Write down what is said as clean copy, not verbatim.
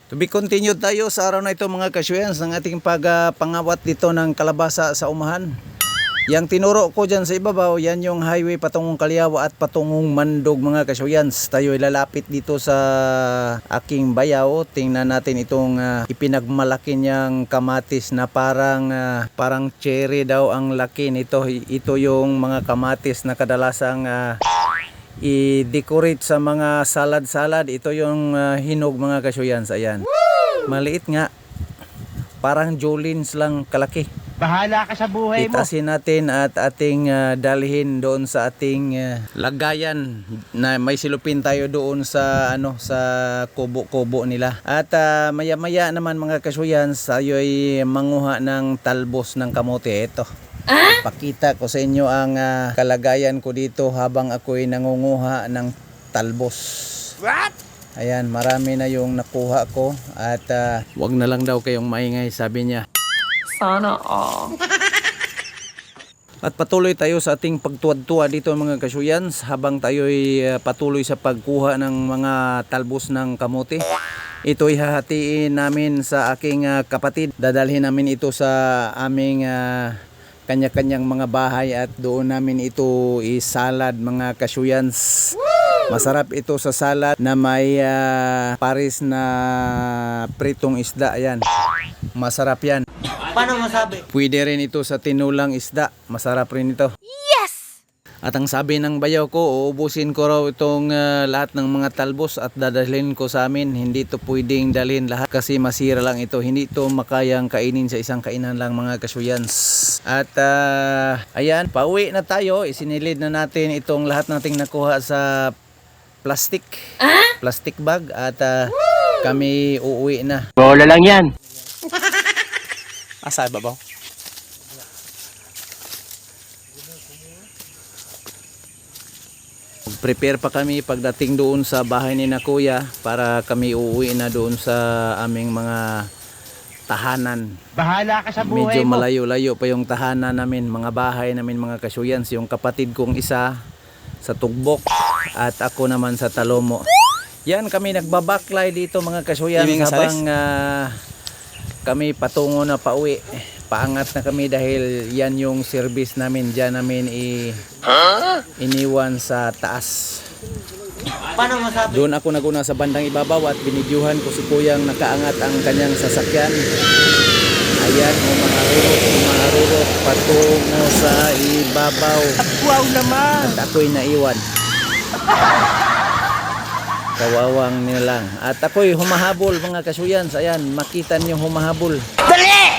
To be continued tayo sa araw na ito mga kasyuyans ng ating pangawat dito ng kalabasa sa umahan. Yang tinuro ko dyan sa ibabaw, yan yung highway patungong Kaliawa at patungong Mandog mga kasyuyans. Tayo lalapit dito sa aking bayaw. Tingnan natin itong ipinagmalaki niyang kamatis na parang cherry daw ang laki nito. Ito yung mga kamatis na kadalasang i-decorate sa mga salad-salad. Ito yung hinog mga kasyuyans. Ayan. Maliit nga. Parang Jolins lang kalaki. Bahala ka sa buhay mo. Itasin natin at ating dalhin doon sa ating lagayan na may silupin tayo doon sa sa kubo-kubo nila. At maya-maya naman mga kasyuyans, tayo ay manguha ng talbos ng kamote. Ito. Pakita ko sa inyo ang kalagayan ko dito habang ako'y nangunguha ng talbos. What? Ayan, marami na yung nakuha ko at wag na lang daw kayong maingay, sabi niya. Sana all. At patuloy tayo sa ating pagtuwad-tuwa dito mga kasyuyans habang tayo'y patuloy sa pagkuha ng mga talbos ng kamote. Ito'y hahatiin namin sa aking kapatid. Dadalhin namin ito sa aming kanya-kanyang mga bahay at doon namin ito isalad mga kasyuyans. Masarap ito sa salad na may paris na pritong isda. Ayan. Masarap yan. Paano masabi? Pwede rin ito sa tinulang isda. Masarap rin ito. Yes! At ang sabi ng bayaw ko, uubusin ko raw itong lahat ng mga talbos at dadalhin ko sa amin. Hindi ito pwedeng dalhin lahat kasi masira lang ito. Hindi ito makayang kainin sa isang kainan lang mga kasyuyans. At ayan, pauwi na tayo. Isinilid na natin itong lahat nating nakuha sa plastic bag at kami uuwi na. Bola lang yan. Asa ba? Prepare pa kami pagdating doon sa bahay ni na kuya para kami uuwi na doon sa aming mga tahanan. Bahala ka sa buhay Medyo mo. malayo-layo pa yung tahanan namin, mga bahay namin mga kasyuyans. Yung kapatid kong isa sa Tugbok at ako naman sa Talomo. Yan kami nagbabaklay dito mga kasyuyans habang kami patungo na pauwi. Paangat na kami dahil yan yung service namin. Diyan namin iniwan sa taas. Paano masabi? Doon ako naguna sa bandang ibabaw at binidyuhan ko si kuyang nakaangat ang kanyang sasakyan. Ayan, umaharurot patungo sa ibabaw. Wow naman. At ako'y naiwan. Kawawang nilang. At ako'y humahabol mga kasyuyans. Ayan, makita niyo humahabol. Dali!